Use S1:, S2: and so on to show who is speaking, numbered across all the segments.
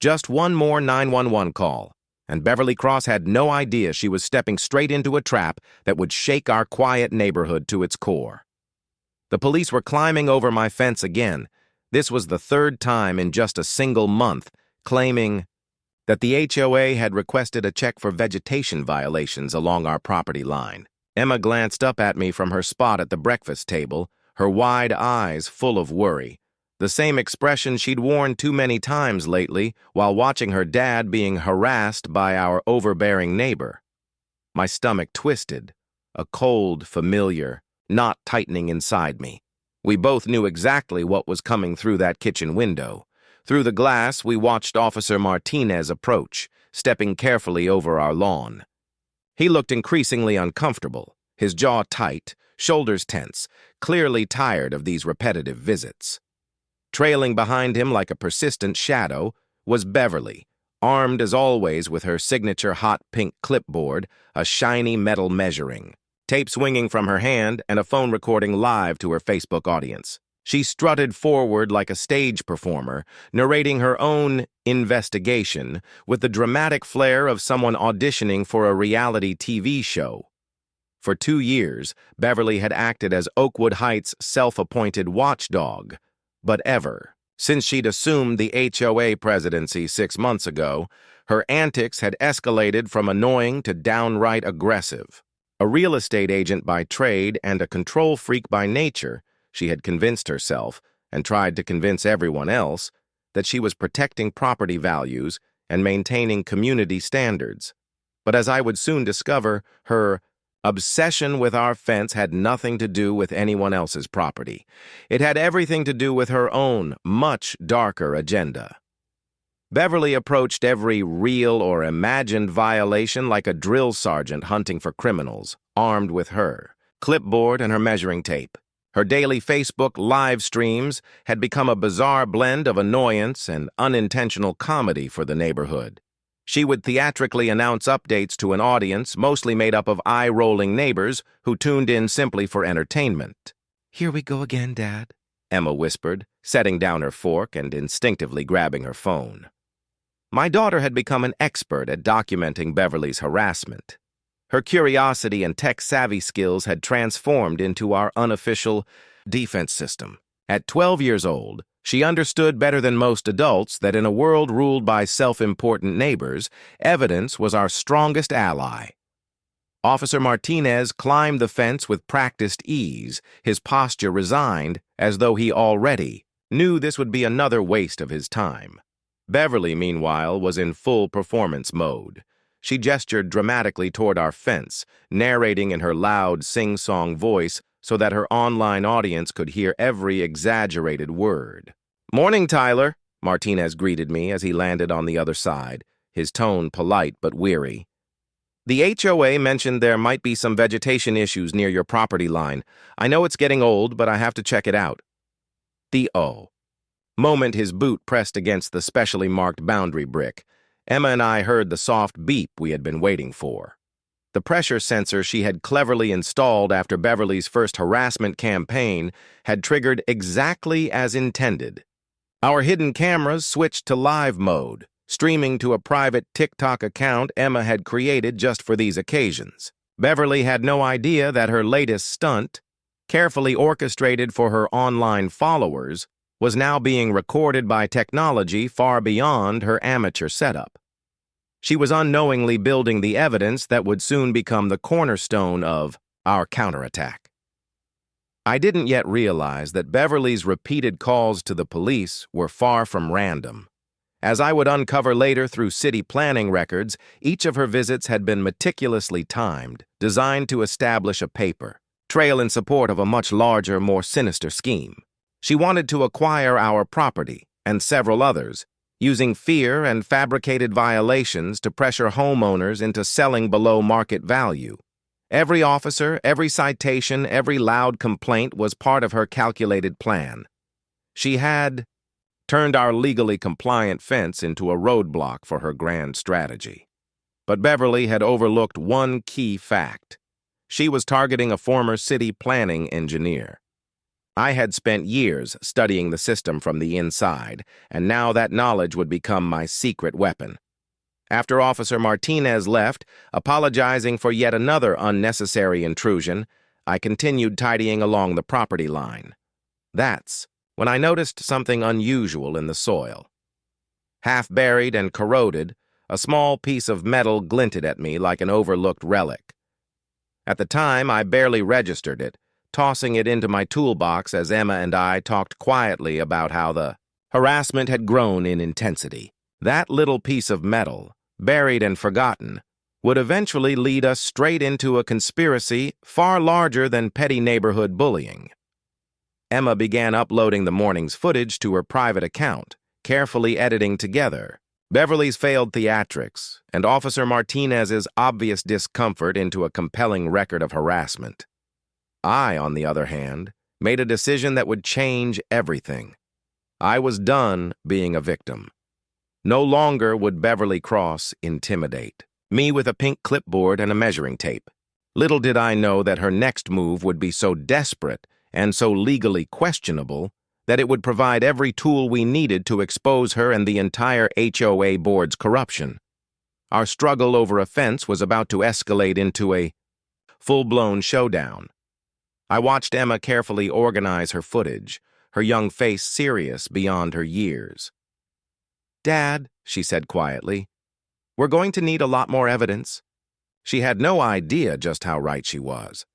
S1: Just one more 911 call, and Beverly Cross had no idea she was stepping straight into a trap that would shake our quiet neighborhood to its core. The police were climbing over my fence again. This was the third time in just a single month, claiming that the HOA had requested a check for vegetation violations along our property line. Emma glanced up at me from her spot at the breakfast table, her wide eyes full of worry, the same expression she'd worn too many times lately while watching her dad being harassed by our overbearing neighbor. My stomach twisted, a cold, familiar knot tightening inside me. We both knew exactly what was coming through that kitchen window. Through the glass, we watched Officer Martinez approach, stepping carefully over our lawn. He looked increasingly uncomfortable, his jaw tight, shoulders tense, clearly tired of these repetitive visits. Trailing behind him like a persistent shadow was Beverly, armed as always with her signature hot pink clipboard, a shiny metal measuring, tape swinging from her hand, and a phone recording live to her Facebook audience. She strutted forward like a stage performer, narrating her own investigation with the dramatic flair of someone auditioning for a reality TV show. For 2 years, Beverly had acted as Oakwood Heights' self-appointed watchdog, but ever since she'd assumed the HOA presidency 6 months ago, her antics had escalated from annoying to downright aggressive. A real estate agent by trade and a control freak by nature, she had convinced herself, and tried to convince everyone else, that she was protecting property values and maintaining community standards. But as I would soon discover, her obsession with our fence had nothing to do with anyone else's property. It had everything to do with her own, much darker agenda. Beverly approached every real or imagined violation like a drill sergeant hunting for criminals, armed with her clipboard and her measuring tape. Her daily Facebook live streams had become a bizarre blend of annoyance and unintentional comedy for the neighborhood. She would theatrically announce updates to an audience mostly made up of eye-rolling neighbors who tuned in simply for entertainment. "Here we go again, Dad," Emma whispered, setting down her fork and instinctively grabbing her phone. My daughter had become an expert at documenting Beverly's harassment. Her curiosity and tech-savvy skills had transformed into our unofficial defense system. At 12 years old, she understood better than most adults that in a world ruled by self-important neighbors, evidence was our strongest ally. Officer Martinez climbed the fence with practiced ease, his posture resigned, as though he already knew this would be another waste of his time. Beverly, meanwhile, was in full performance mode. She gestured dramatically toward our fence, narrating in her loud, sing-song voice so that her online audience could hear every exaggerated word. "Morning, Tyler," Martinez greeted me as he landed on the other side, his tone polite but weary. "The HOA mentioned there might be some vegetation issues near your property line. I know it's getting old, but I have to check it out." The moment his boot pressed against the specially marked boundary brick, Emma and I heard the soft beep we had been waiting for. The pressure sensor she had cleverly installed after Beverly's first harassment campaign had triggered exactly as intended. Our hidden cameras switched to live mode, streaming to a private TikTok account Emma had created just for these occasions. Beverly had no idea that her latest stunt, carefully orchestrated for her online followers, was now being recorded by technology far beyond her amateur setup. She was unknowingly building the evidence that would soon become the cornerstone of our counterattack. I didn't yet realize that Beverly's repeated calls to the police were far from random. As I would uncover later through city planning records, each of her visits had been meticulously timed, designed to establish a paper trail in support of a much larger, more sinister scheme. She wanted to acquire our property, and several others, using fear and fabricated violations to pressure homeowners into selling below market value. Every officer, every citation, every loud complaint was part of her calculated plan. She had turned our legally compliant fence into a roadblock for her grand strategy. But Beverly had overlooked one key fact. She was targeting a former city planning engineer. I had spent years studying the system from the inside, and now that knowledge would become my secret weapon. After Officer Martinez left, apologizing for yet another unnecessary intrusion, I continued tidying along the property line. That's when I noticed something unusual in the soil. Half buried and corroded, a small piece of metal glinted at me like an overlooked relic. At the time, I barely registered it, tossing it into my toolbox as Emma and I talked quietly about how the harassment had grown in intensity. That little piece of metal, buried and forgotten, would eventually lead us straight into a conspiracy far larger than petty neighborhood bullying. Emma began uploading the morning's footage to her private account, carefully editing together Beverly's failed theatrics and Officer Martinez's obvious discomfort into a compelling record of harassment. I, on the other hand, made a decision that would change everything. I was done being a victim. No longer would Beverly Cross intimidate me with a pink clipboard and a measuring tape. Little did I know that her next move would be so desperate and so legally questionable that it would provide every tool we needed to expose her and the entire HOA board's corruption. Our struggle over a fence was about to escalate into a full-blown showdown. I watched Emma carefully organize her footage, her young face serious beyond her years. "Dad," she said quietly, "we're going to need a lot more evidence." She had no idea just how right she was.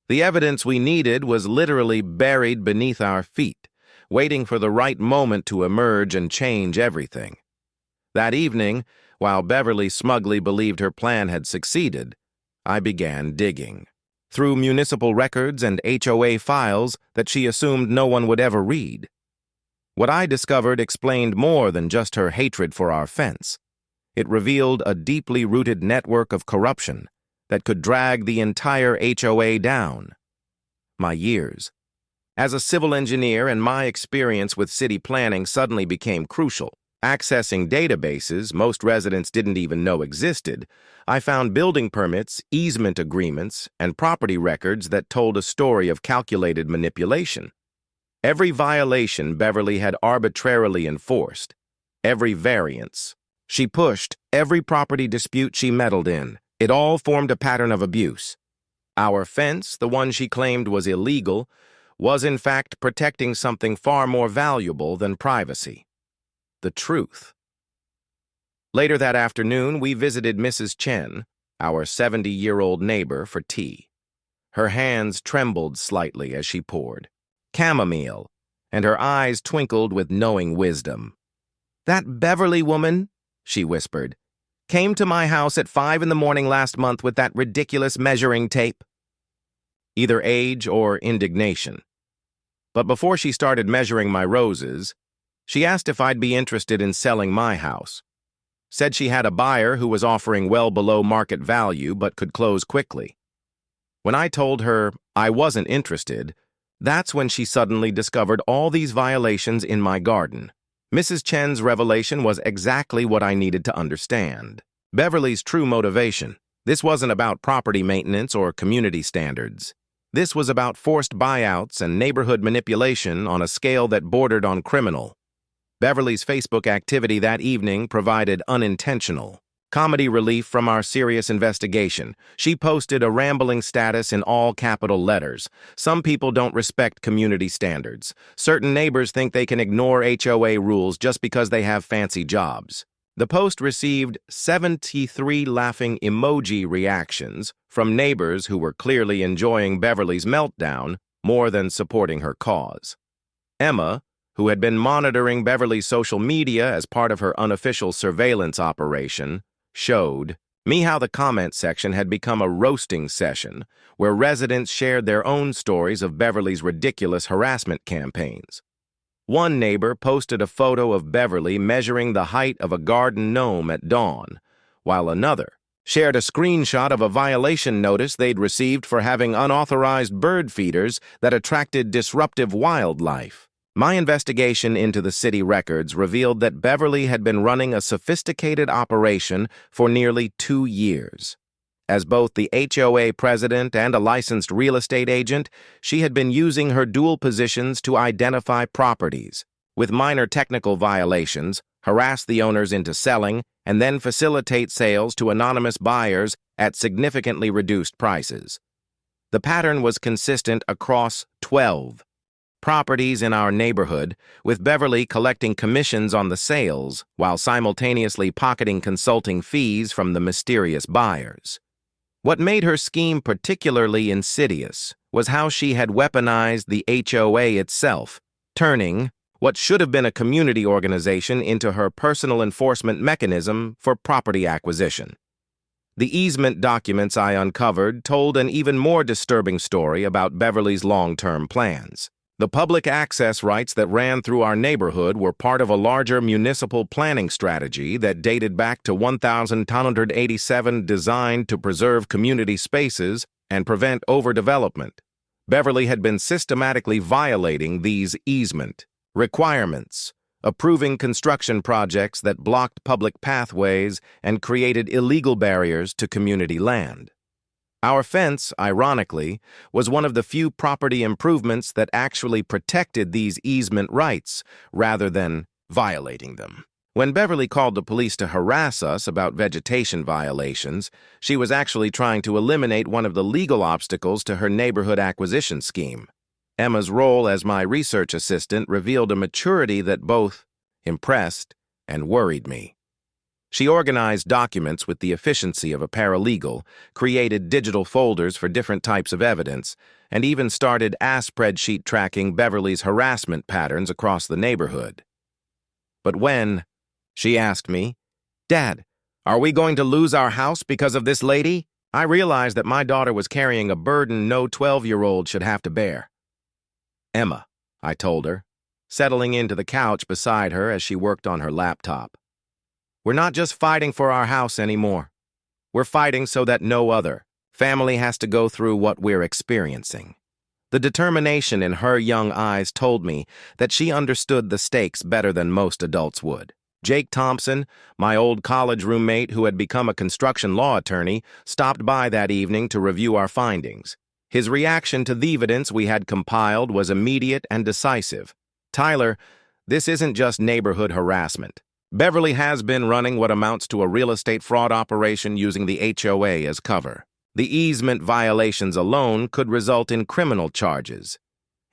S1: The evidence we needed was literally buried beneath our feet, waiting for the right moment to emerge and change everything. That evening, while Beverly smugly believed her plan had succeeded, I began digging through municipal records and HOA files that she assumed no one would ever read. What I discovered explained more than just her hatred for our fence. It revealed a deeply rooted network of corruption that could drag the entire HOA down. My years as a civil engineer and my experience with city planning suddenly became crucial. Accessing databases most residents didn't even know existed, I found building permits, easement agreements, and property records that told a story of calculated manipulation. Every violation Beverly had arbitrarily enforced, every variance she pushed, every property dispute she meddled in, it all formed a pattern of abuse. Our fence, the one she claimed was illegal, was in fact protecting something far more valuable than privacy: the truth. Later that afternoon, we visited Mrs. Chen, our 70-year-old neighbor, for tea. Her hands trembled slightly as she poured chamomile, and her eyes twinkled with knowing wisdom. "That Beverly woman," she whispered, "came to my house at 5 a.m. last month with that ridiculous measuring tape." Either age or indignation. But before she started measuring my roses, she asked if I'd be interested in selling my house. Said she had a buyer who was offering well below market value but could close quickly. When I told her I wasn't interested, that's when she suddenly discovered all these violations in my garden. Mrs. Chen's revelation was exactly what I needed to understand. Beverly's true motivation. This wasn't about property maintenance or community standards. This was about forced buyouts and neighborhood manipulation on a scale that bordered on criminal. Beverly's Facebook activity that evening provided unintentional comedy relief from our serious investigation. She posted a rambling status in all capital letters. "Some people don't respect community standards. Certain neighbors think they can ignore HOA rules just because they have fancy jobs." The post received 73 laughing emoji reactions from neighbors who were clearly enjoying Beverly's meltdown more than supporting her cause. Emma, who had been monitoring Beverly's social media as part of her unofficial surveillance operation, showed me how the comment section had become a roasting session where residents shared their own stories of Beverly's ridiculous harassment campaigns. One neighbor posted a photo of Beverly measuring the height of a garden gnome at dawn, while another shared a screenshot of a violation notice they'd received for having unauthorized bird feeders that attracted disruptive wildlife. My investigation into the city records revealed that Beverly had been running a sophisticated operation for nearly 2 years. As both the HOA president and a licensed real estate agent, she had been using her dual positions to identify properties, with minor technical violations, harass the owners into selling, and then facilitate sales to anonymous buyers at significantly reduced prices. The pattern was consistent across 12 properties in our neighborhood, with Beverly collecting commissions on the sales while simultaneously pocketing consulting fees from the mysterious buyers. What made her scheme particularly insidious was how she had weaponized the HOA itself, turning what should have been a community organization into her personal enforcement mechanism for property acquisition. The easement documents I uncovered told an even more disturbing story about Beverly's long-term plans. The public access rights that ran through our neighborhood were part of a larger municipal planning strategy that dated back to 1987, designed to preserve community spaces and prevent overdevelopment. Beverly had been systematically violating these easement requirements, approving construction projects that blocked public pathways and created illegal barriers to community land. Our fence, ironically, was one of the few property improvements that actually protected these easement rights rather than violating them. When Beverly called the police to harass us about vegetation violations, she was actually trying to eliminate one of the legal obstacles to her neighborhood acquisition scheme. Emma's role as my research assistant revealed a maturity that both impressed and worried me. She organized documents with the efficiency of a paralegal, created digital folders for different types of evidence, and even started spreadsheet tracking Beverly's harassment patterns across the neighborhood. But when, she asked me, "Dad, are we going to lose our house because of this lady?" I realized that my daughter was carrying a burden no 12-year-old should have to bear. "Emma," I told her, settling into the couch beside her as she worked on her laptop. "We're not just fighting for our house anymore. We're fighting so that no other family has to go through what we're experiencing." The determination in her young eyes told me that she understood the stakes better than most adults would. Jake Thompson, my old college roommate who had become a construction law attorney, stopped by that evening to review our findings. His reaction to the evidence we had compiled was immediate and decisive. "Tyler, this isn't just neighborhood harassment. Beverly has been running what amounts to a real estate fraud operation using the HOA as cover. The easement violations alone could result in criminal charges.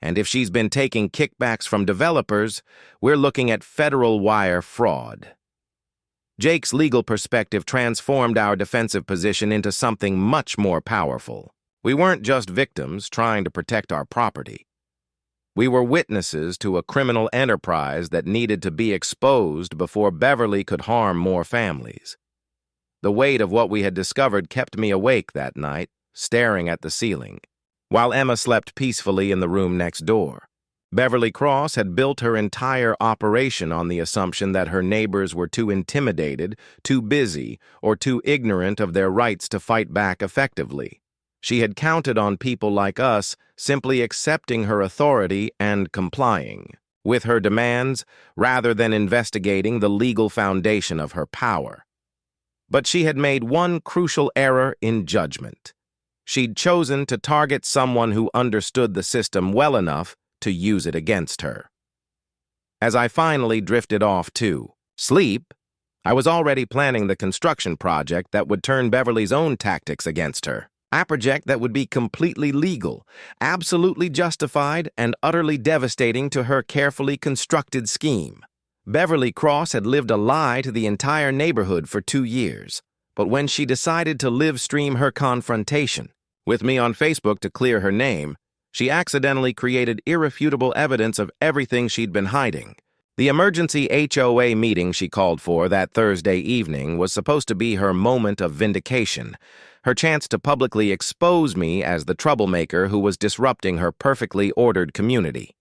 S1: And if she's been taking kickbacks from developers, we're looking at federal wire fraud." Jake's legal perspective transformed our defensive position into something much more powerful. We weren't just victims trying to protect our property. We were witnesses to a criminal enterprise that needed to be exposed before Beverly could harm more families. The weight of what we had discovered kept me awake that night, staring at the ceiling, while Emma slept peacefully in the room next door. Beverly Cross had built her entire operation on the assumption that her neighbors were too intimidated, too busy, or too ignorant of their rights to fight back effectively. She had counted on people like us simply accepting her authority and complying with her demands rather than investigating the legal foundation of her power. But she had made one crucial error in judgment. She'd chosen to target someone who understood the system well enough to use it against her. As I finally drifted off to sleep, I was already planning the construction project that would turn Beverly's own tactics against her. A project that would be completely legal, absolutely justified, and utterly devastating to her carefully constructed scheme. Beverly Cross had lived a lie to the entire neighborhood for 2 years, but when she decided to live stream her confrontation with me on Facebook to clear her name, she accidentally created irrefutable evidence of everything she'd been hiding. The emergency HOA meeting she called for that Thursday evening was supposed to be her moment of vindication, her chance to publicly expose me as the troublemaker who was disrupting her perfectly ordered community.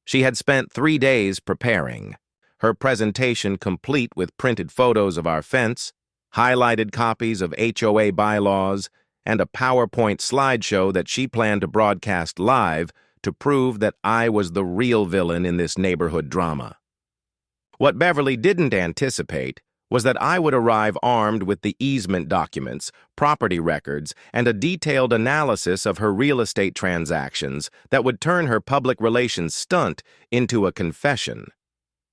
S1: She had spent 3 days preparing, her presentation complete with printed photos of our fence, highlighted copies of HOA bylaws, and a PowerPoint slideshow that she planned to broadcast live to prove that I was the real villain in this neighborhood drama. What Beverly didn't anticipate was that I would arrive armed with the easement documents, property records, and a detailed analysis of her real estate transactions that would turn her public relations stunt into a confession.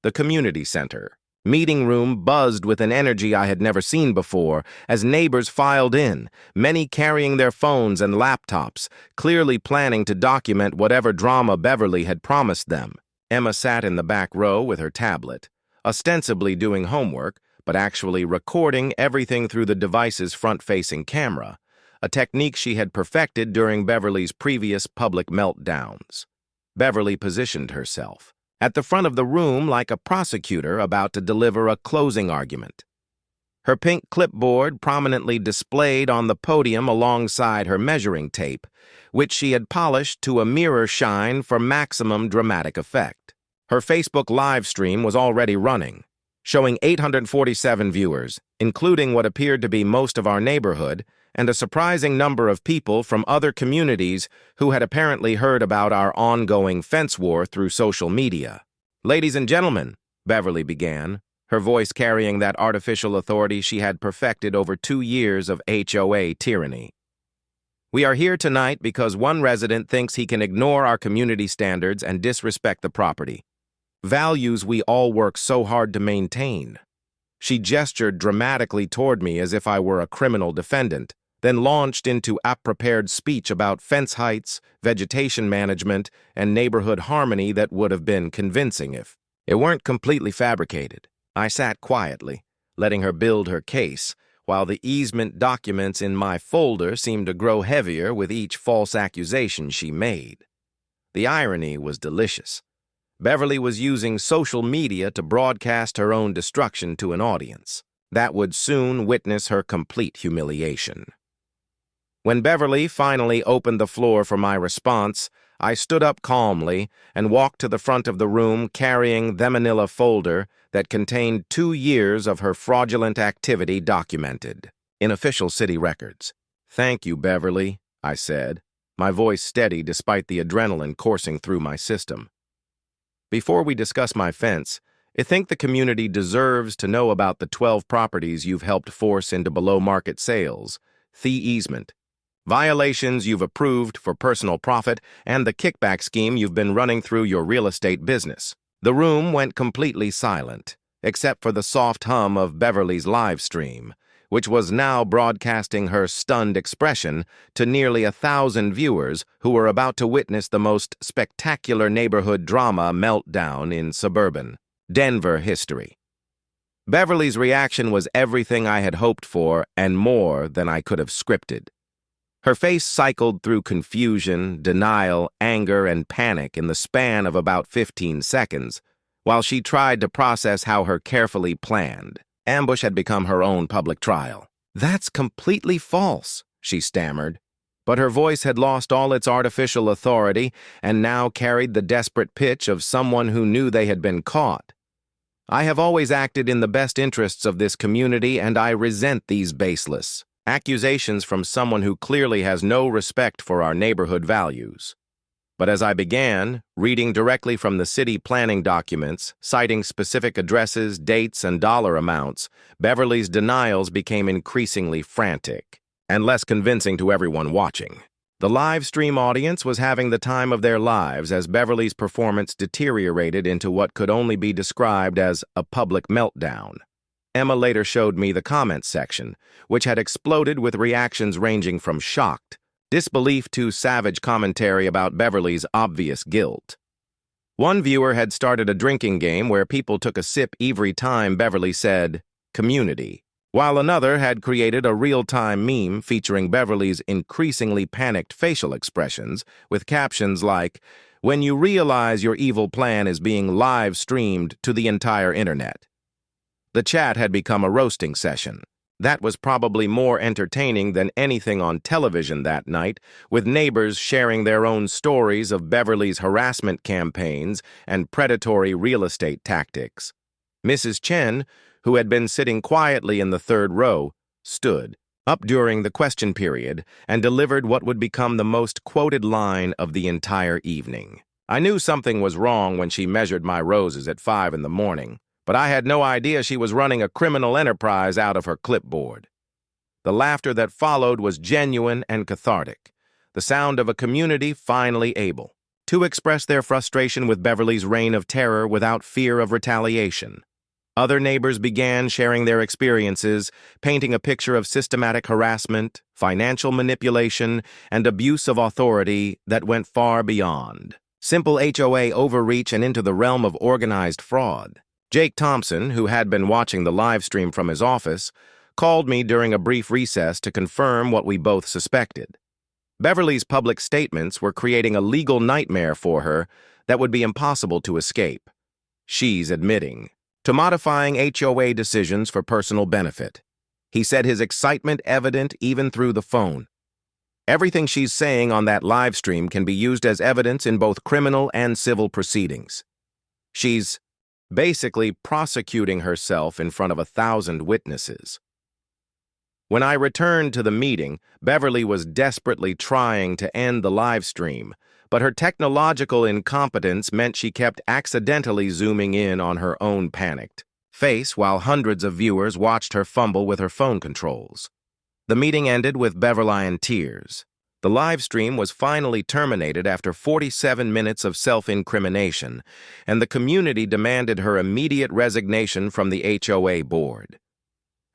S1: The community center. Meeting room buzzed with an energy I had never seen before as neighbors filed in, many carrying their phones and laptops, clearly planning to document whatever drama Beverly had promised them. Emma sat in the back row with her tablet, ostensibly doing homework, but actually recording everything through the device's front-facing camera, a technique she had perfected during Beverly's previous public meltdowns. Beverly positioned herself at the front of the room like a prosecutor about to deliver a closing argument. Her pink clipboard prominently displayed on the podium alongside her measuring tape, which she had polished to a mirror shine for maximum dramatic effect. Her Facebook live stream was already running, showing 847 viewers, including what appeared to be most of our neighborhood, and a surprising number of people from other communities who had apparently heard about our ongoing fence war through social media. "Ladies and gentlemen," Beverly began, her voice carrying that artificial authority she had perfected over 2 years of HOA tyranny. "We are here tonight because one resident thinks he can ignore our community standards and disrespect the property. Values we all work so hard to maintain." She gestured dramatically toward me as if I were a criminal defendant, then launched into a prepared speech about fence heights, vegetation management, and neighborhood harmony that would have been convincing if it weren't completely fabricated. I sat quietly, letting her build her case, while the easement documents in my folder seemed to grow heavier with each false accusation she made. The irony was delicious. Beverly was using social media to broadcast her own destruction to an audience that would soon witness her complete humiliation. When Beverly finally opened the floor for my response, I stood up calmly and walked to the front of the room carrying the manila folder that contained 2 years of her fraudulent activity documented in official city records. "Thank you, Beverly," I said, my voice steady despite the adrenaline coursing through my system. "Before we discuss my fence, I think the community deserves to know about the 12 properties you've helped force into below-market sales, the easement, violations you've approved for personal profit, and the kickback scheme you've been running through your real estate business." The room went completely silent, except for the soft hum of Beverly's live stream, which was now broadcasting her stunned expression to nearly 1,000 viewers who were about to witness the most spectacular neighborhood drama meltdown in suburban Denver history. Beverly's reaction was everything I had hoped for and more than I could have scripted. Her face cycled through confusion, denial, anger, and panic in the span of about 15 seconds, while she tried to process how her carefully planned ambush had become her own public trial. "That's completely false," she stammered, but her voice had lost all its artificial authority and now carried the desperate pitch of someone who knew they had been caught. "I have always acted in the best interests of this community, and I resent these baseless accusations from someone who clearly has no respect for our neighborhood values." But as I began, reading directly from the city planning documents, citing specific addresses, dates, and dollar amounts, Beverly's denials became increasingly frantic and less convincing to everyone watching. The live stream audience was having the time of their lives as Beverly's performance deteriorated into what could only be described as a public meltdown. Emma later showed me the comments section, which had exploded with reactions ranging from shocked disbelief to savage commentary about Beverly's obvious guilt. One viewer had started a drinking game where people took a sip every time Beverly said, "community," while another had created a real-time meme featuring Beverly's increasingly panicked facial expressions with captions like, "When you realize your evil plan is being live-streamed to the entire internet." The chat had become a roasting session. That was probably more entertaining than anything on television that night, with neighbors sharing their own stories of Beverly's harassment campaigns and predatory real estate tactics. Mrs. Chen, who had been sitting quietly in the third row, stood up during the question period and delivered what would become the most quoted line of the entire evening. "I knew something was wrong when she measured my roses at 5 in the morning, but I had no idea she was running a criminal enterprise out of her clipboard. The laughter that followed was genuine and cathartic, the sound of a community finally able to express their frustration with Beverly's reign of terror without fear of retaliation. Other neighbors began sharing their experiences, painting a picture of systematic harassment, financial manipulation, and abuse of authority that went far beyond simple HOA overreach and into the realm of organized fraud. Jake Thompson, who had been watching the live stream from his office, called me during a brief recess to confirm what we both suspected. Beverly's public statements were creating a legal nightmare for her that would be impossible to escape. She's admitting to modifying HOA decisions for personal benefit. He said, his excitement evident even through the phone. Everything she's saying on that live stream can be used as evidence in both criminal and civil proceedings. She's basically prosecuting herself in front of 1,000 witnesses. When I returned to the meeting, Beverly was desperately trying to end the live stream, but her technological incompetence meant she kept accidentally zooming in on her own panicked face while hundreds of viewers watched her fumble with her phone controls. The meeting ended with Beverly in tears. The live stream was finally terminated after 47 minutes of self-incrimination, and the community demanded her immediate resignation from the HOA board.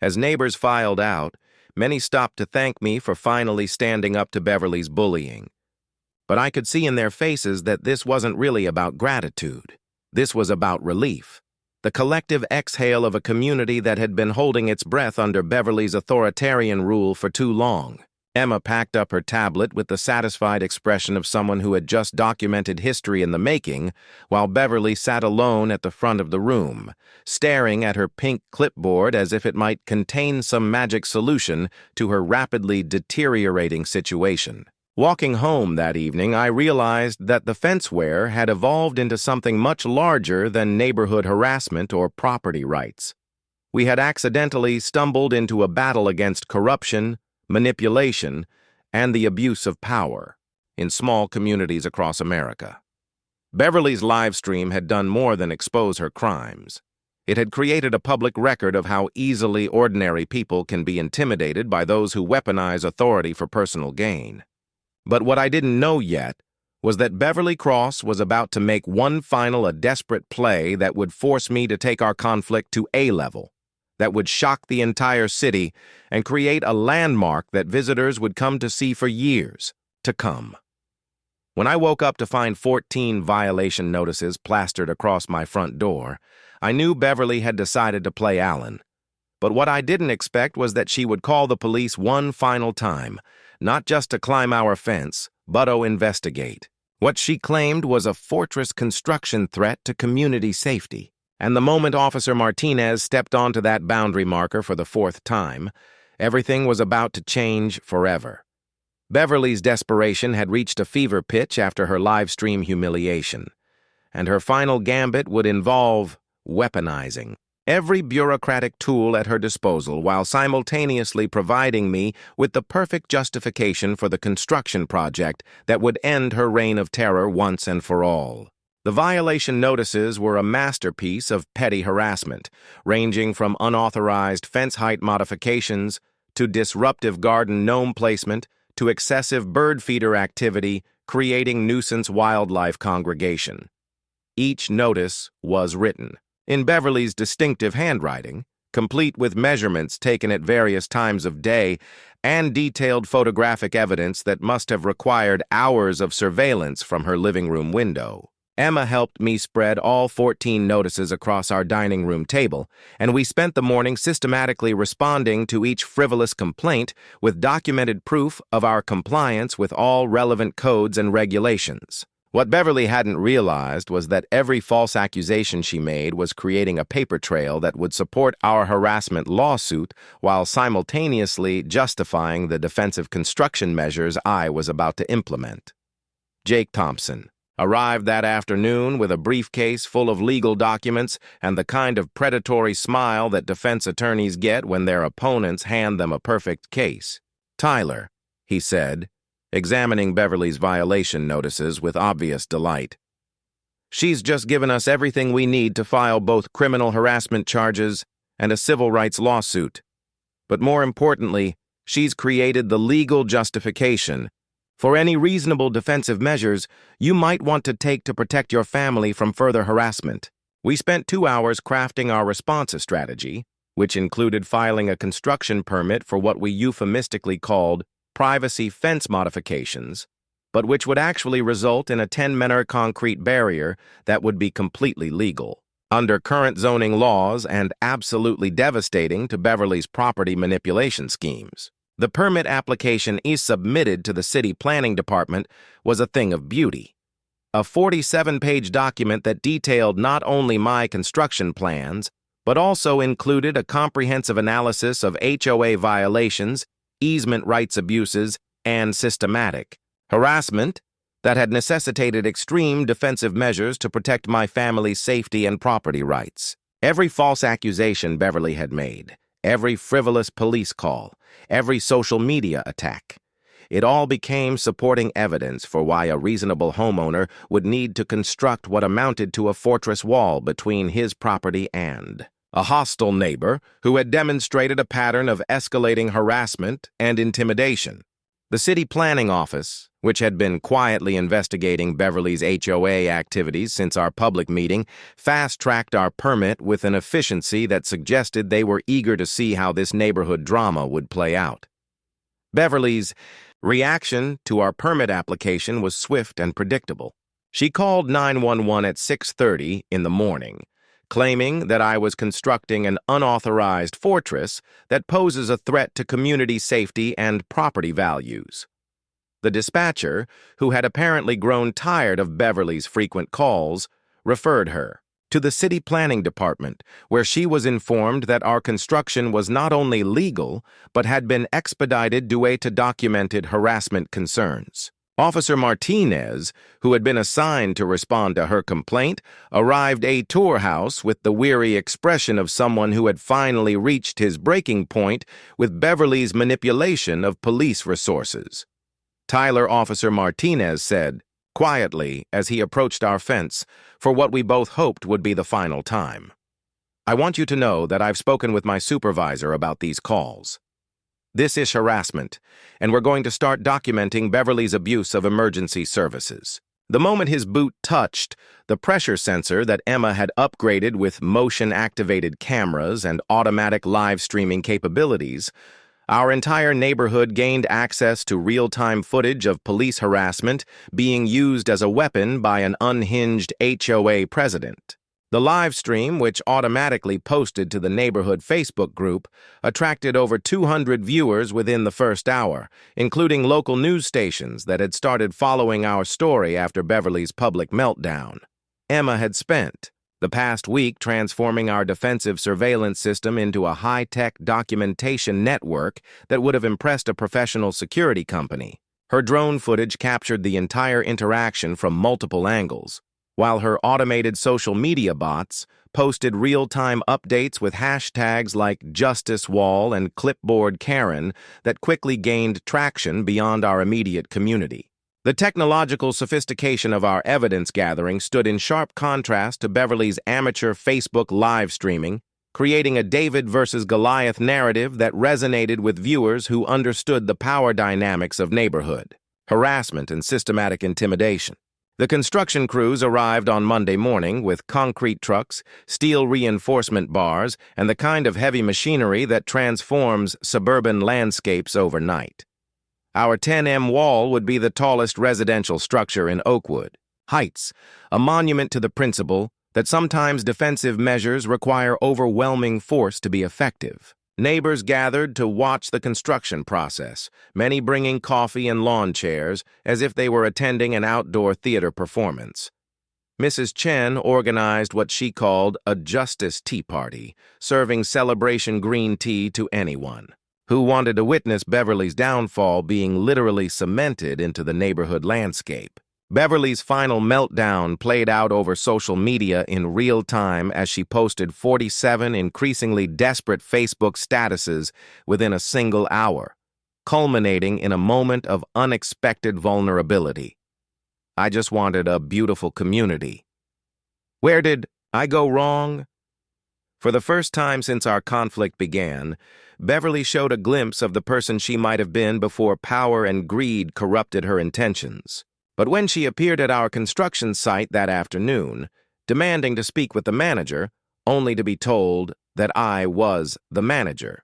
S1: As neighbors filed out, many stopped to thank me for finally standing up to Beverly's bullying. But I could see in their faces that this wasn't really about gratitude. This was about relief. The collective exhale of a community that had been holding its breath under Beverly's authoritarian rule for too long. Emma packed up her tablet with the satisfied expression of someone who had just documented history in the making, while Beverly sat alone at the front of the room, staring at her pink clipboard as if it might contain some magic solution to her rapidly deteriorating situation. Walking home that evening, I realized that the fenceware had evolved into something much larger than neighborhood harassment or property rights. We had accidentally stumbled into a battle against corruption, manipulation, and the abuse of power in small communities across America. Beverly's live stream had done more than expose her crimes. It had created a public record of how easily ordinary people can be intimidated by those who weaponize authority for personal gain. But what I didn't know yet was that Beverly Cross was about to make one final desperate play that would force me to take our conflict to A level, that would shock the entire city and create a landmark that visitors would come to see for years to come. When I woke up to find 14 violation notices plastered across my front door, I knew Beverly had decided to play Allen. But what I didn't expect was that she would call the police one final time, not just to climb our fence, but to investigate. What she claimed was a fortress construction threat to community safety. And the moment Officer Martinez stepped onto that boundary marker for the 4th time, everything was about to change forever. Beverly's desperation had reached a fever pitch after her live stream humiliation, and her final gambit would involve weaponizing every bureaucratic tool at her disposal while simultaneously providing me with the perfect justification for the construction project that would end her reign of terror once and for all. The violation notices were a masterpiece of petty harassment, ranging from unauthorized fence height modifications to disruptive garden gnome placement to excessive bird feeder activity creating nuisance wildlife congregation. Each notice was written in Beverly's distinctive handwriting, complete with measurements taken at various times of day and detailed photographic evidence that must have required hours of surveillance from her living room window. Emma helped me spread all 14 notices across our dining room table, and we spent the morning systematically responding to each frivolous complaint with documented proof of our compliance with all relevant codes and regulations. What Beverly hadn't realized was that every false accusation she made was creating a paper trail that would support our harassment lawsuit while simultaneously justifying the defensive construction measures I was about to implement. Jake Thompson arrived that afternoon with a briefcase full of legal documents and the kind of predatory smile that defense attorneys get when their opponents hand them a perfect case. "Tyler," he said, examining Beverly's violation notices with obvious delight. She's just given us everything we need to file both criminal harassment charges and a civil rights lawsuit. But more importantly, she's created the legal justification for any reasonable defensive measures you might want to take to protect your family from further harassment. We spent 2 hours crafting our response strategy, which included filing a construction permit for what we euphemistically called privacy fence modifications, but which would actually result in a 10-meter concrete barrier that would be completely legal, under current zoning laws and absolutely devastating to Beverly's property manipulation schemes. The permit application is submitted to the city planning department was a thing of beauty. A 47-page document that detailed not only my construction plans, but also included a comprehensive analysis of HOA violations, easement rights abuses, and systematic harassment that had necessitated extreme defensive measures to protect my family's safety and property rights. Every false accusation Beverly had made, every frivolous police call, every social media attack, it all became supporting evidence for why a reasonable homeowner would need to construct what amounted to a fortress wall between his property and a hostile neighbor who had demonstrated a pattern of escalating harassment and intimidation. The city planning office, which had been quietly investigating Beverly's HOA activities since our public meeting, fast-tracked our permit with an efficiency that suggested they were eager to see how this neighborhood drama would play out. Beverly's reaction to our permit application was swift and predictable. She called 911 at 6:30 in the morning, claiming that I was constructing an unauthorized fortress that poses a threat to community safety and property values. The dispatcher, who had apparently grown tired of Beverly's frequent calls, referred her to the city planning department, where she was informed that our construction was not only legal, but had been expedited due to documented harassment concerns. Officer Martinez, who had been assigned to respond to her complaint, arrived at Tour House with the weary expression of someone who had finally reached his breaking point with Beverly's manipulation of police resources. Tyler Officer Martinez said, quietly as he approached our fence, for what we both hoped would be the final time, "I want you to know that I've spoken with my supervisor about these calls. This is harassment, and we're going to start documenting Beverly's abuse of emergency services." The moment his boot touched the pressure sensor that Emma had upgraded with motion-activated cameras and automatic live streaming capabilities, our entire neighborhood gained access to real-time footage of police harassment being used as a weapon by an unhinged HOA president. The live stream, which automatically posted to the neighborhood Facebook group, attracted over 200 viewers within the first hour, including local news stations that had started following our story after Beverly's public meltdown. Emma had spent the past week transforming our defensive surveillance system into a high-tech documentation network that would have impressed a professional security company. Her drone footage captured the entire interaction from multiple angles, while her automated social media bots posted real-time updates with hashtags like Justice Wall and Clipboard Karen that quickly gained traction beyond our immediate community. The technological sophistication of our evidence gathering stood in sharp contrast to Beverly's amateur Facebook live streaming, creating a David versus Goliath narrative that resonated with viewers who understood the power dynamics of neighborhood harassment and systematic intimidation. The construction crews arrived on Monday morning with concrete trucks, steel reinforcement bars, and the kind of heavy machinery that transforms suburban landscapes overnight. Our 10M wall would be the tallest residential structure in Oakwood Heights, a monument to the principle that sometimes defensive measures require overwhelming force to be effective. Neighbors gathered to watch the construction process, many bringing coffee and lawn chairs as if they were attending an outdoor theater performance. Mrs. Chen organized what she called a justice tea party, serving celebration green tea to anyone who wanted to witness Beverly's downfall being literally cemented into the neighborhood landscape. Beverly's final meltdown played out over social media in real time as she posted 47 increasingly desperate Facebook statuses within a single hour, culminating in a moment of unexpected vulnerability. "I just wanted a beautiful community," Where did I go wrong? For the first time since our conflict began, Beverly showed a glimpse of the person she might have been before power and greed corrupted her intentions. But when she appeared at our construction site that afternoon, demanding to speak with the manager, only to be told that I was the manager,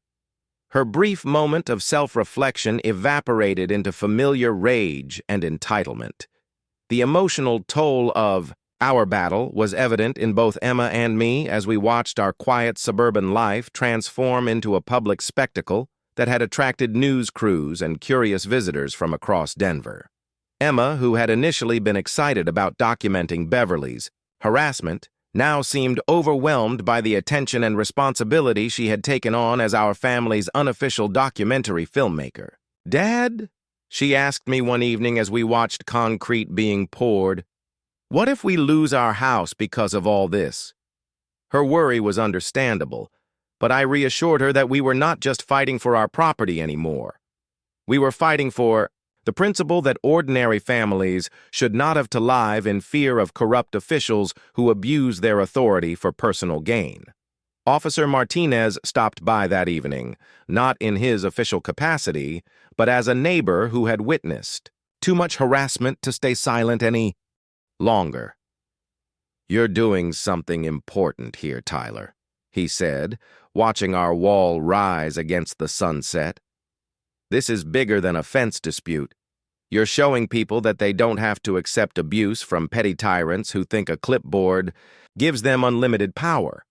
S1: her brief moment of self-reflection evaporated into familiar rage and entitlement. The emotional toll of our battle was evident in both Emma and me as we watched our quiet suburban life transform into a public spectacle that had attracted news crews and curious visitors from across Denver. Emma, who had initially been excited about documenting Beverly's harassment, now seemed overwhelmed by the attention and responsibility she had taken on as our family's unofficial documentary filmmaker. "Dad?" she asked me one evening as we watched concrete being poured. "What if we lose our house because of all this?" Her worry was understandable, but I reassured her that we were not just fighting for our property anymore. We were fighting for the principle that ordinary families should not have to live in fear of corrupt officials who abuse their authority for personal gain. Officer Martinez stopped by that evening, not in his official capacity, but as a neighbor who had witnessed too much harassment to stay silent any longer. "You're doing something important here, Tyler," he said, watching our wall rise against the sunset. "This is bigger than a fence dispute. You're showing people that they don't have to accept abuse from petty tyrants who think a clipboard gives them unlimited power."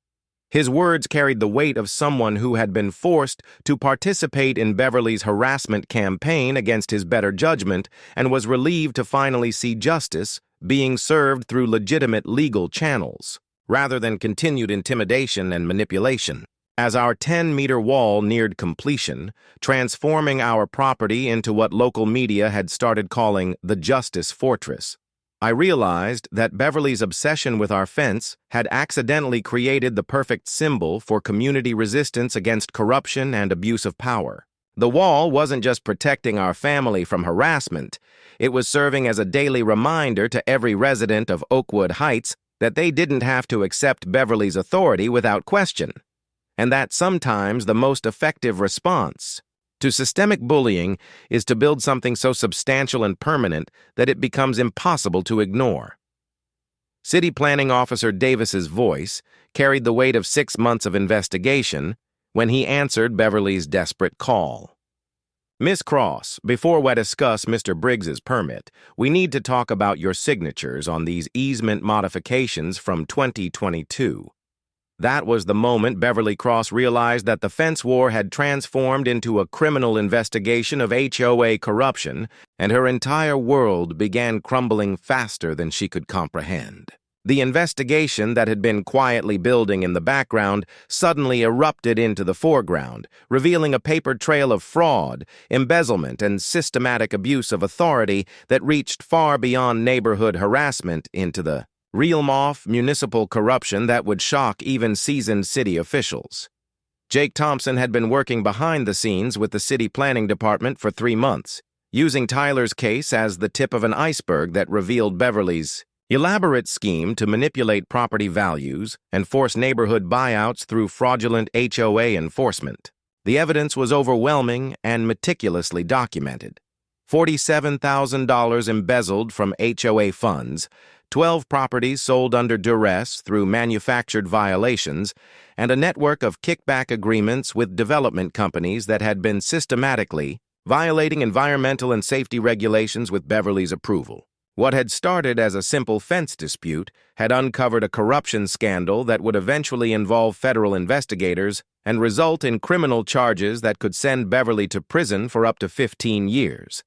S1: His words carried the weight of someone who had been forced to participate in Beverly's harassment campaign against his better judgment and was relieved to finally see justice being served through legitimate legal channels, rather than continued intimidation and manipulation. As our 10-meter wall neared completion, transforming our property into what local media had started calling the Justice Fortress, I realized that Beverly's obsession with our fence had accidentally created the perfect symbol for community resistance against corruption and abuse of power. The wall wasn't just protecting our family from harassment, it was serving as a daily reminder to every resident of Oakwood Heights that they didn't have to accept Beverly's authority without question, and that sometimes the most effective response to systemic bullying is to build something so substantial and permanent that it becomes impossible to ignore. City Planning Officer Davis's voice carried the weight of 6 months of investigation when he answered Beverly's desperate call. "Miss Cross, before we discuss Mr. Briggs's permit, we need to talk about your signatures on these easement modifications from 2022. That was the moment Beverly Cross realized that the fence war had transformed into a criminal investigation of HOA corruption, and her entire world began crumbling faster than she could comprehend. The investigation that had been quietly building in the background suddenly erupted into the foreground, revealing a paper trail of fraud, embezzlement, and systematic abuse of authority that reached far beyond neighborhood harassment into the realm of municipal corruption that would shock even seasoned city officials. Jake Thompson had been working behind the scenes with the city planning department for 3 months, using Tyler's case as the tip of an iceberg that revealed Beverly's elaborate scheme to manipulate property values and force neighborhood buyouts through fraudulent HOA enforcement. The evidence was overwhelming and meticulously documented. $47,000 embezzled from HOA funds, 12 properties sold under duress through manufactured violations, and a network of kickback agreements with development companies that had been systematically violating environmental and safety regulations with Beverly's approval. What had started as a simple fence dispute had uncovered a corruption scandal that would eventually involve federal investigators and result in criminal charges that could send Beverly to prison for up to 15 years.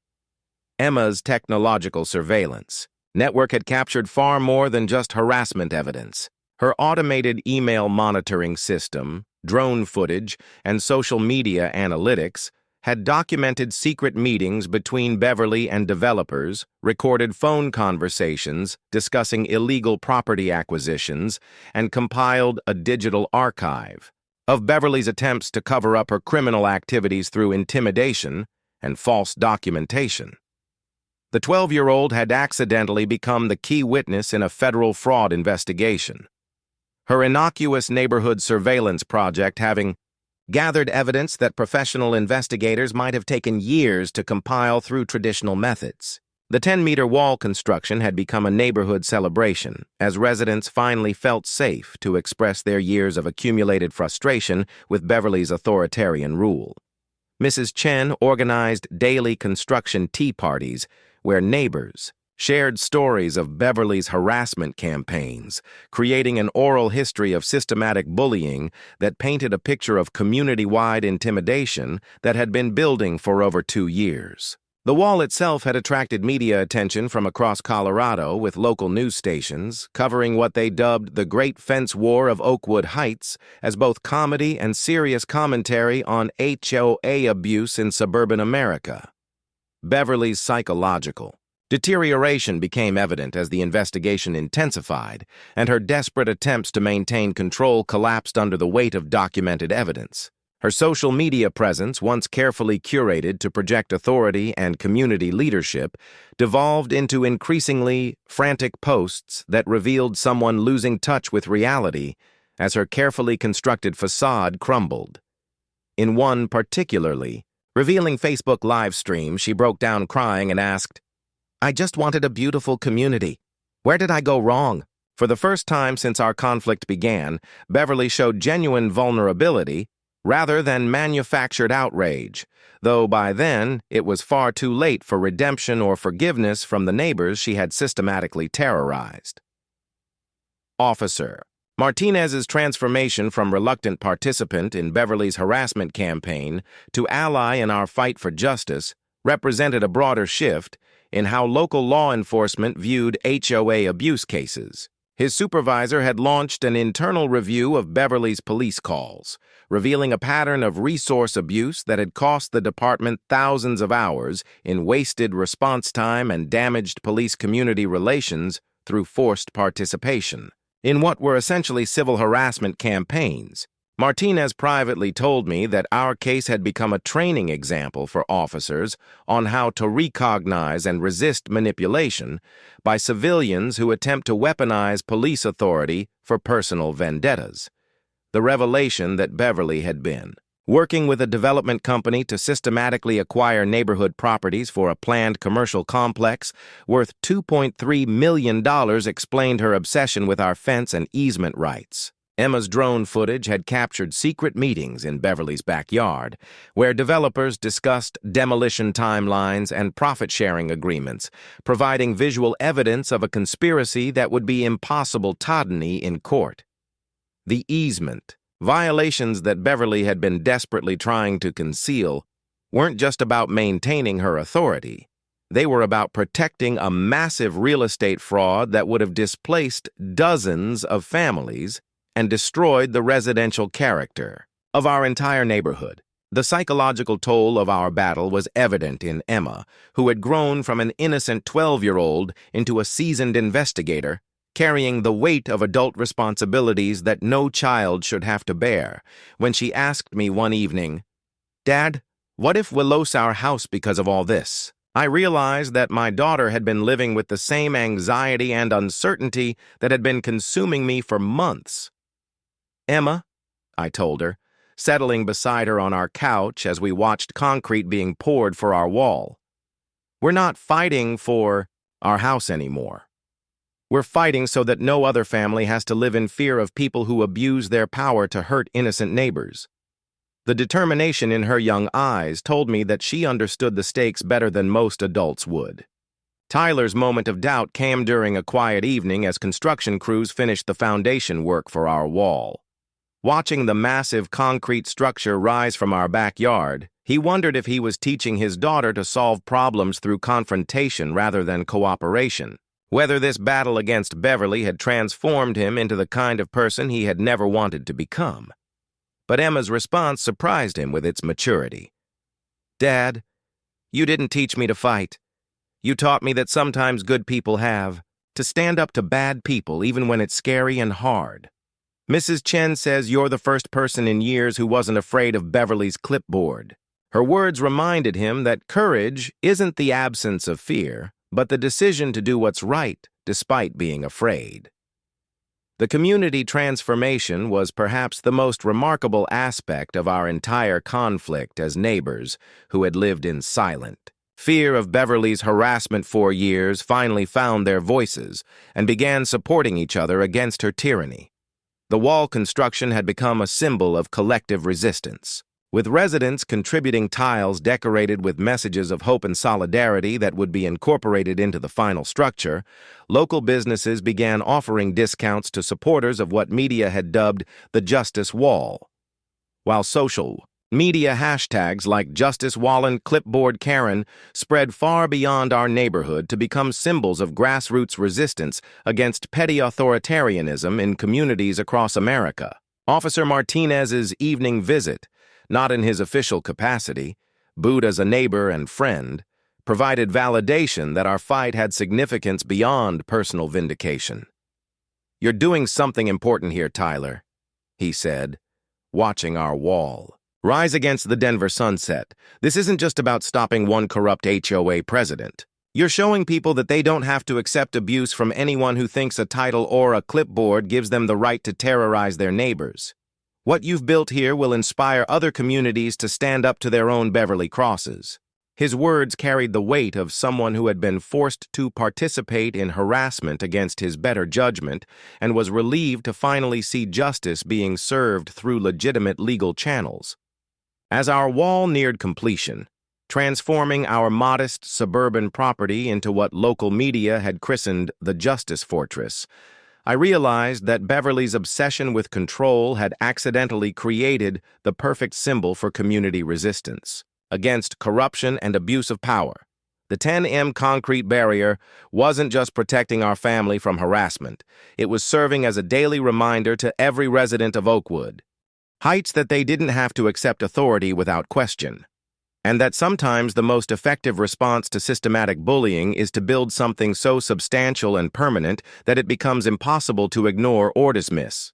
S1: Emma's technological surveillance network had captured far more than just harassment evidence. Her automated email monitoring system, drone footage, and social media analytics had documented secret meetings between Beverly and developers, recorded phone conversations discussing illegal property acquisitions, and compiled a digital archive of Beverly's attempts to cover up her criminal activities through intimidation and false documentation. The 12-year-old had accidentally become the key witness in a federal fraud investigation. Her innocuous neighborhood surveillance project having gathered evidence that professional investigators might have taken years to compile through traditional methods. The 10-meter wall construction had become a neighborhood celebration, as residents finally felt safe to express their years of accumulated frustration with Beverly's authoritarian rule. Mrs. Chen organized daily construction tea parties where neighbors shared stories of Beverly's harassment campaigns, creating an oral history of systematic bullying that painted a picture of community-wide intimidation that had been building for over 2 years. The wall itself had attracted media attention from across Colorado, with local news stations covering what they dubbed the Great Fence War of Oakwood Heights as both comedy and serious commentary on HOA abuse in suburban America. Beverly's psychological deterioration became evident as the investigation intensified, and her desperate attempts to maintain control collapsed under the weight of documented evidence. Her social media presence, once carefully curated to project authority and community leadership, devolved into increasingly frantic posts that revealed someone losing touch with reality as her carefully constructed facade crumbled. In one particularly revealing Facebook live stream, she broke down crying and asked, "I just wanted a beautiful community. Where did I go wrong?" For the first time since our conflict began, Beverly showed genuine vulnerability rather than manufactured outrage, though by then it was far too late for redemption or forgiveness from the neighbors she had systematically terrorized. Officer Martinez's transformation from reluctant participant in Beverly's harassment campaign to ally in our fight for justice represented a broader shift in how local law enforcement viewed HOA abuse cases. His supervisor had launched an internal review of Beverly's police calls, revealing a pattern of resource abuse that had cost the department thousands of hours in wasted response time and damaged police-community relations through forced participation in what were essentially civil harassment campaigns. Martinez privately told me that our case had become a training example for officers on how to recognize and resist manipulation by civilians who attempt to weaponize police authority for personal vendettas. The revelation that Beverly had been working with a development company to systematically acquire neighborhood properties for a planned commercial complex worth $2.3 million explained her obsession with our fence and easement rights. Emma's drone footage had captured secret meetings in Beverly's backyard, where developers discussed demolition timelines and profit-sharing agreements, providing visual evidence of a conspiracy that would be impossible todany in court. The easement violations that Beverly had been desperately trying to conceal weren't just about maintaining her authority. They were about protecting a massive real estate fraud that would have displaced dozens of families and destroyed the residential character of our entire neighborhood. The psychological toll of our battle was evident in Emma, who had grown from an innocent 12-year-old into a seasoned investigator, carrying the weight of adult responsibilities that no child should have to bear, when she asked me one evening, "Dad, what if we lose our house because of all this?" I realized that my daughter had been living with the same anxiety and uncertainty that had been consuming me for months. "Emma," I told her, settling beside her on our couch as we watched concrete being poured for our wall, "we're not fighting for our house anymore. We're fighting so that no other family has to live in fear of people who abuse their power to hurt innocent neighbors." The determination in her young eyes told me that she understood the stakes better than most adults would. Tyler's moment of doubt came during a quiet evening as construction crews finished the foundation work for our wall. Watching the massive concrete structure rise from our backyard, he wondered if he was teaching his daughter to solve problems through confrontation rather than cooperation, whether this battle against Beverly had transformed him into the kind of person he had never wanted to become. But Emma's response surprised him with its maturity. "Dad, you didn't teach me to fight. You taught me that sometimes good people have to stand up to bad people even when it's scary and hard. Mrs. Chen says you're the first person in years who wasn't afraid of Beverly's clipboard." Her words reminded him that courage isn't the absence of fear, but the decision to do what's right despite being afraid. The community transformation was perhaps the most remarkable aspect of our entire conflict as neighbors who had lived in silent fear of Beverly's harassment for years finally found their voices and began supporting each other against her tyranny. The wall construction had become a symbol of collective resistance, with residents contributing tiles decorated with messages of hope and solidarity that would be incorporated into the final structure. Local businesses began offering discounts to supporters of what media had dubbed the Justice Wall, while social media hashtags like Justice Wall and Clipboard Karen spread far beyond our neighborhood to become symbols of grassroots resistance against petty authoritarianism in communities across America. Officer Martinez's evening visit, not in his official capacity, but as a neighbor and friend, provided validation that our fight had significance beyond personal vindication. "You're doing something important here, Tyler," he said, watching our wall rise against the Denver sunset. "This isn't just about stopping one corrupt HOA president. You're showing people that they don't have to accept abuse from anyone who thinks a title or a clipboard gives them the right to terrorize their neighbors. What you've built here will inspire other communities to stand up to their own Beverly Crosses." His words carried the weight of someone who had been forced to participate in harassment against his better judgment and was relieved to finally see justice being served through legitimate legal channels. As our wall neared completion, transforming our modest suburban property into what local media had christened the Justice Fortress, I realized that Beverly's obsession with control had accidentally created the perfect symbol for community resistance against corruption and abuse of power. The 10M concrete barrier wasn't just protecting our family from harassment, it was serving as a daily reminder to every resident of Oakwood Heights that they didn't have to accept authority without question, and that sometimes the most effective response to systematic bullying is to build something so substantial and permanent that it becomes impossible to ignore or dismiss.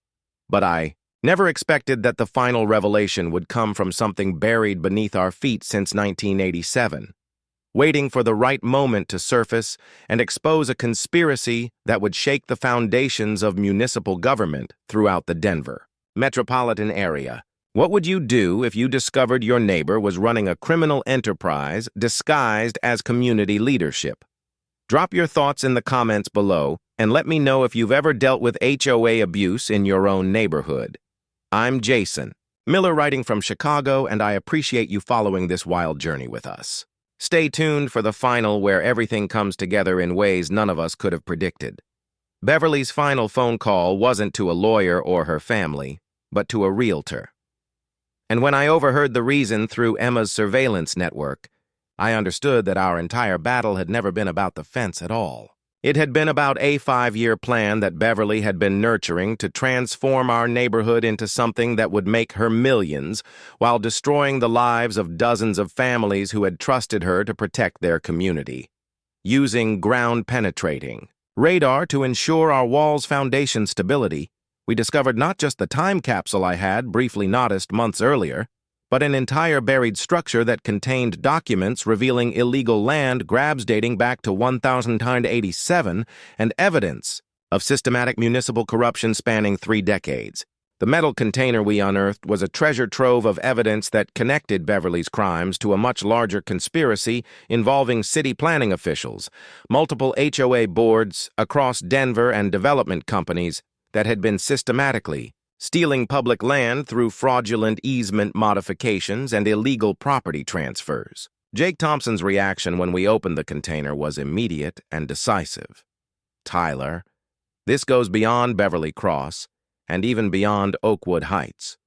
S1: But I never expected that the final revelation would come from something buried beneath our feet since 1987, waiting for the right moment to surface and expose a conspiracy that would shake the foundations of municipal government throughout the Denver metropolitan area. What would you do if you discovered your neighbor was running a criminal enterprise disguised as community leadership? Drop your thoughts in the comments below and let me know if you've ever dealt with HOA abuse in your own neighborhood. I'm Jason Miller, writing from Chicago, and I appreciate you following this wild journey with us. Stay tuned for the final, where everything comes together in ways none of us could have predicted. Beverly's final phone call wasn't to a lawyer or her family, but to a realtor. And when I overheard the reason through Emma's surveillance network, I understood that our entire battle had never been about the fence at all. It had been about a 5-year plan that Beverly had been nurturing to transform our neighborhood into something that would make her millions while destroying the lives of dozens of families who had trusted her to protect their community. Using ground-penetrating radar to ensure our wall's foundation stability, we discovered not just the time capsule I had briefly noticed months earlier, but an entire buried structure that contained documents revealing illegal land grabs dating back to 1987 and evidence of systematic municipal corruption spanning 3 decades. The metal container we unearthed was a treasure trove of evidence that connected Beverly's crimes to a much larger conspiracy involving city planning officials, multiple HOA boards across Denver, and development companies that had been systematically stealing public land through fraudulent easement modifications and illegal property transfers. Jake Thompson's reaction when we opened the container was immediate and decisive. "Tyler, this goes beyond Beverly Cross and even beyond Oakwood Heights.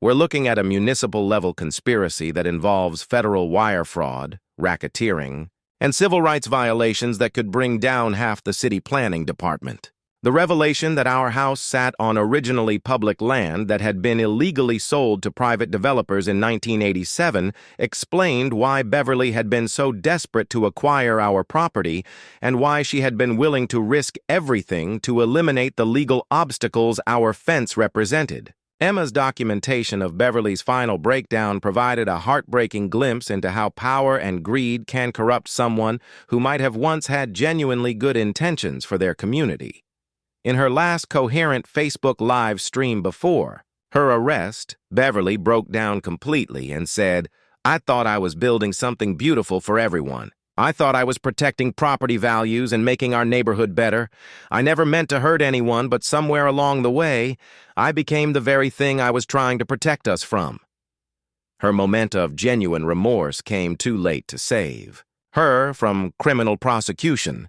S1: We're looking at a municipal-level conspiracy that involves federal wire fraud, racketeering, and civil rights violations that could bring down half the city planning department." The revelation that our house sat on originally public land that had been illegally sold to private developers in 1987 explained why Beverly had been so desperate to acquire our property and why she had been willing to risk everything to eliminate the legal obstacles our fence represented. Emma's documentation of Beverly's final breakdown provided a heartbreaking glimpse into how power and greed can corrupt someone who might have once had genuinely good intentions for their community. In her last coherent Facebook Live stream before her arrest, Beverly broke down completely and said, "I thought I was building something beautiful for everyone. I thought I was protecting property values and making our neighborhood better. I never meant to hurt anyone, but somewhere along the way, I became the very thing I was trying to protect us from." Her moment of genuine remorse came too late to save her from criminal prosecution,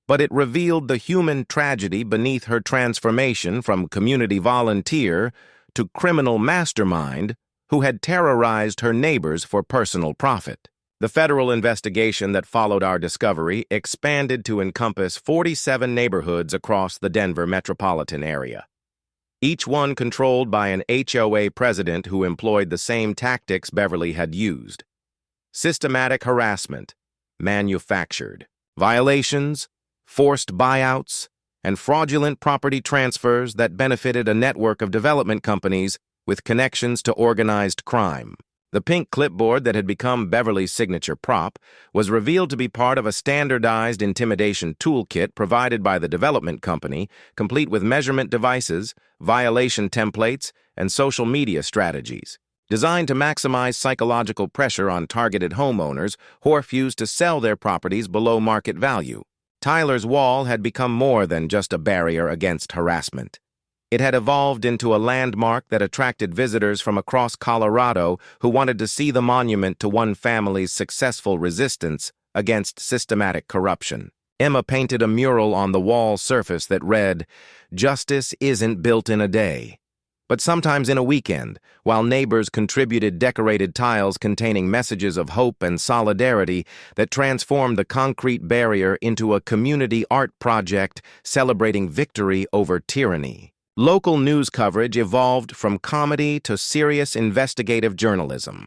S1: but it revealed the human tragedy beneath her transformation from community volunteer to criminal mastermind who had terrorized her neighbors for personal profit. The federal investigation that followed our discovery expanded to encompass 47 neighborhoods across the Denver metropolitan area, each one controlled by an HOA president who employed the same tactics Beverly had used: systematic harassment, manufactured violations, forced buyouts, and fraudulent property transfers that benefited a network of development companies with connections to organized crime. The pink clipboard that had become Beverly's signature prop was revealed to be part of a standardized intimidation toolkit provided by the development company, complete with measurement devices, violation templates, and social media strategies, designed to maximize psychological pressure on targeted homeowners who refused to sell their properties below market value. Tyler's wall had become more than just a barrier against harassment. It had evolved into a landmark that attracted visitors from across Colorado who wanted to see the monument to one family's successful resistance against systematic corruption. Emma painted a mural on the wall surface that read, "Justice isn't built in a day, but sometimes in a weekend," while neighbors contributed decorated tiles containing messages of hope and solidarity that transformed the concrete barrier into a community art project celebrating victory over tyranny. Local news coverage evolved from comedy to serious investigative journalism,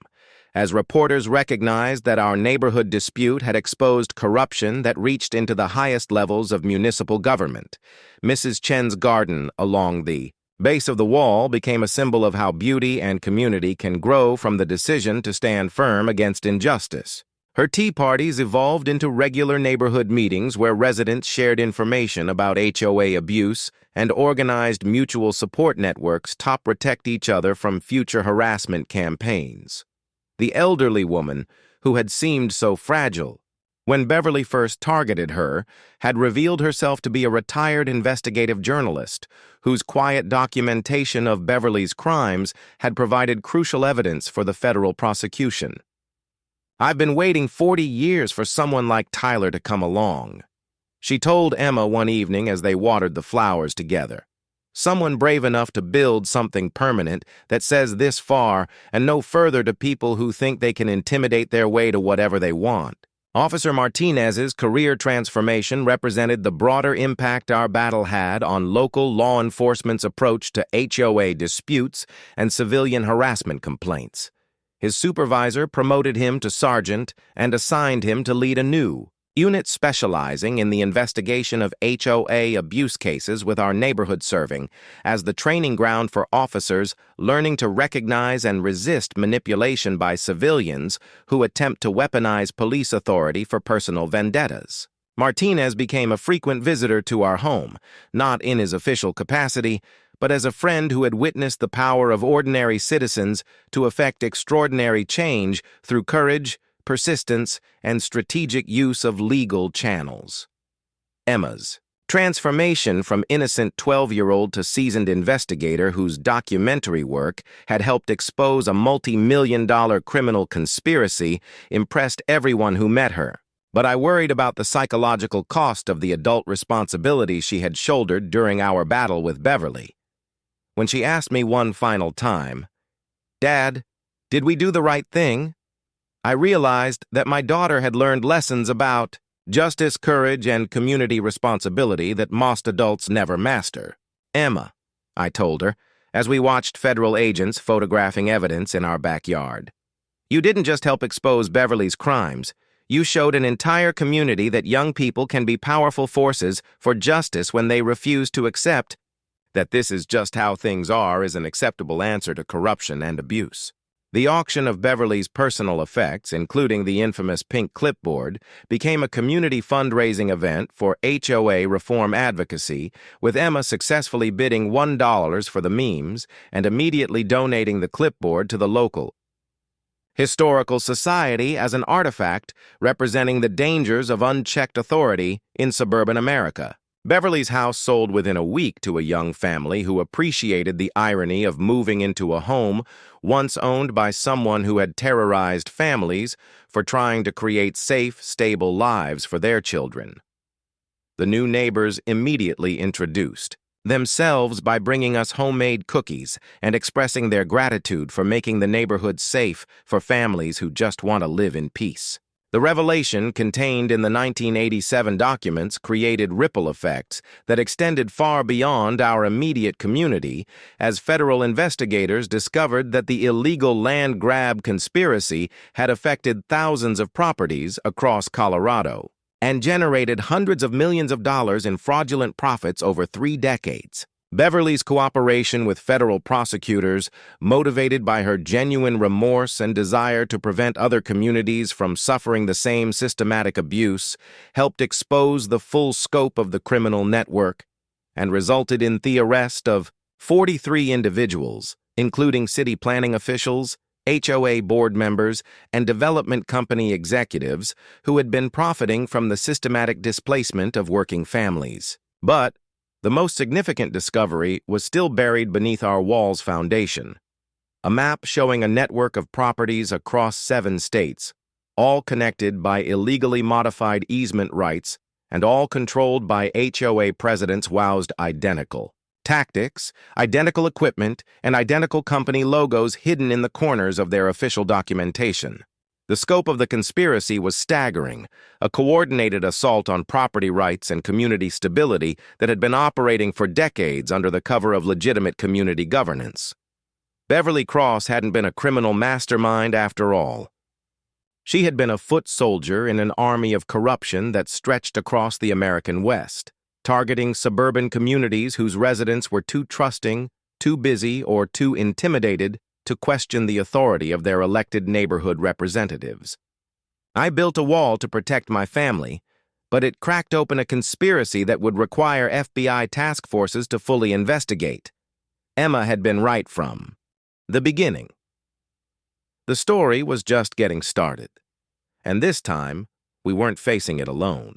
S1: as reporters recognized that our neighborhood dispute had exposed corruption that reached into the highest levels of municipal government. Mrs. Chen's garden along the base of the wall became a symbol of how beauty and community can grow from the decision to stand firm against injustice. Her tea parties evolved into regular neighborhood meetings where residents shared information about HOA abuse and organized mutual support networks to protect each other from future harassment campaigns. The elderly woman, who had seemed so fragile when Beverly first targeted her, had revealed herself to be a retired investigative journalist whose quiet documentation of Beverly's crimes had provided crucial evidence for the federal prosecution. "I've been waiting 40 years for someone like Tyler to come along," she told Emma one evening as they watered the flowers together. "Someone brave enough to build something permanent that says this far and no further to people who think they can intimidate their way to whatever they want." Officer Martinez's career transformation represented the broader impact our battle had on local law enforcement's approach to HOA disputes and civilian harassment complaints. His supervisor promoted him to sergeant and assigned him to lead a new unit specializing in the investigation of HOA abuse cases, with our neighborhood serving as the training ground for officers learning to recognize and resist manipulation by civilians who attempt to weaponize police authority for personal vendettas. Martinez became a frequent visitor to our home, not in his official capacity, but as a friend who had witnessed the power of ordinary citizens to effect extraordinary change through courage, persistence, and strategic use of legal channels. Emma's transformation from innocent 12-year-old to seasoned investigator whose documentary work had helped expose a multi-million-dollar criminal conspiracy impressed everyone who met her. But I worried about the psychological cost of the adult responsibility she had shouldered during our battle with Beverly. When she asked me one final time, "Dad, did we do the right thing?" I realized that my daughter had learned lessons about justice, courage, and community responsibility that most adults never master. "Emma," I told her, as we watched federal agents photographing evidence in our backyard, "you didn't just help expose Beverly's crimes. You showed an entire community that young people can be powerful forces for justice when they refuse to accept That this is just how things are is an acceptable answer to corruption and abuse. The auction of Beverly's personal effects, including the infamous pink clipboard, became a community fundraising event for HOA reform advocacy, with Emma successfully bidding $1 for the memes and immediately donating the clipboard to the local historical society as an artifact representing the dangers of unchecked authority in suburban America. Beverly's house sold within a week to a young family who appreciated the irony of moving into a home once owned by someone who had terrorized families for trying to create safe, stable lives for their children. The new neighbors immediately introduced themselves by bringing us homemade cookies and expressing their gratitude for making the neighborhood safe for families who just want to live in peace. The revelation contained in the 1987 documents created ripple effects that extended far beyond our immediate community as federal investigators discovered that the illegal land grab conspiracy had affected thousands of properties across Colorado and generated hundreds of millions of dollars in fraudulent profits over 3 decades. Beverly's cooperation with federal prosecutors, motivated by her genuine remorse and desire to prevent other communities from suffering the same systematic abuse, helped expose the full scope of the criminal network and resulted in the arrest of 43 individuals, including city planning officials, HOA board members, and development company executives who had been profiting from the systematic displacement of working families. But the most significant discovery was still buried beneath our wall's foundation. A map showing a network of properties across 7 states, all connected by illegally modified easement rights and all controlled by HOA presidents housed identical tactics, identical equipment, and identical company logos hidden in the corners of their official documentation. The scope of the conspiracy was staggering, a coordinated assault on property rights and community stability that had been operating for decades under the cover of legitimate community governance. Beverly Cross hadn't been a criminal mastermind after all. She had been a foot soldier in an army of corruption that stretched across the American West, targeting suburban communities whose residents were too trusting, too busy, or too intimidated to question the authority of their elected neighborhood representatives. I built a wall to protect my family, but it cracked open a conspiracy that would require FBI task forces to fully investigate. Emma had been right from the beginning. The story was just getting started, and this time, we weren't facing it alone.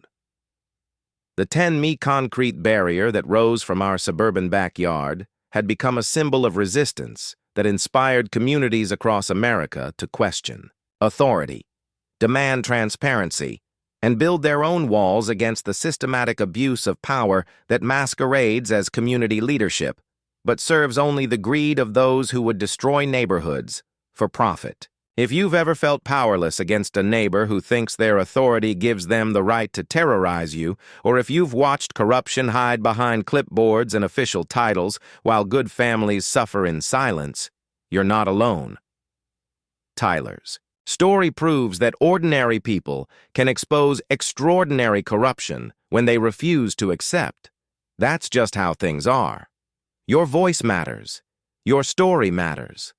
S1: The 10-me concrete barrier that rose from our suburban backyard had become a symbol of resistance that inspired communities across America to question authority, demand transparency, and build their own walls against the systematic abuse of power that masquerades as community leadership, but serves only the greed of those who would destroy neighborhoods for profit. If you've ever felt powerless against a neighbor who thinks their authority gives them the right to terrorize you, or if you've watched corruption hide behind clipboards and official titles while good families suffer in silence, you're not alone. Tyler's story proves that ordinary people can expose extraordinary corruption when they refuse to accept. That's just how things are. Your voice matters. Your story matters.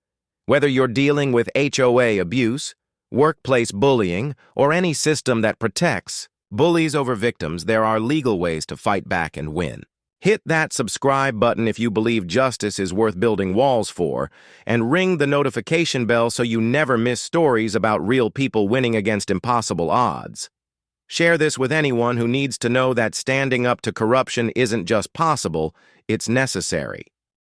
S1: Whether you're dealing with HOA abuse, workplace bullying, or any system that protects bullies over victims, there are legal ways to fight back and win. Hit that subscribe button if you believe justice is worth building walls for, and ring the notification bell so you never miss stories about real people winning against impossible odds. Share this with anyone who needs to know that standing up to corruption isn't just possible, it's necessary.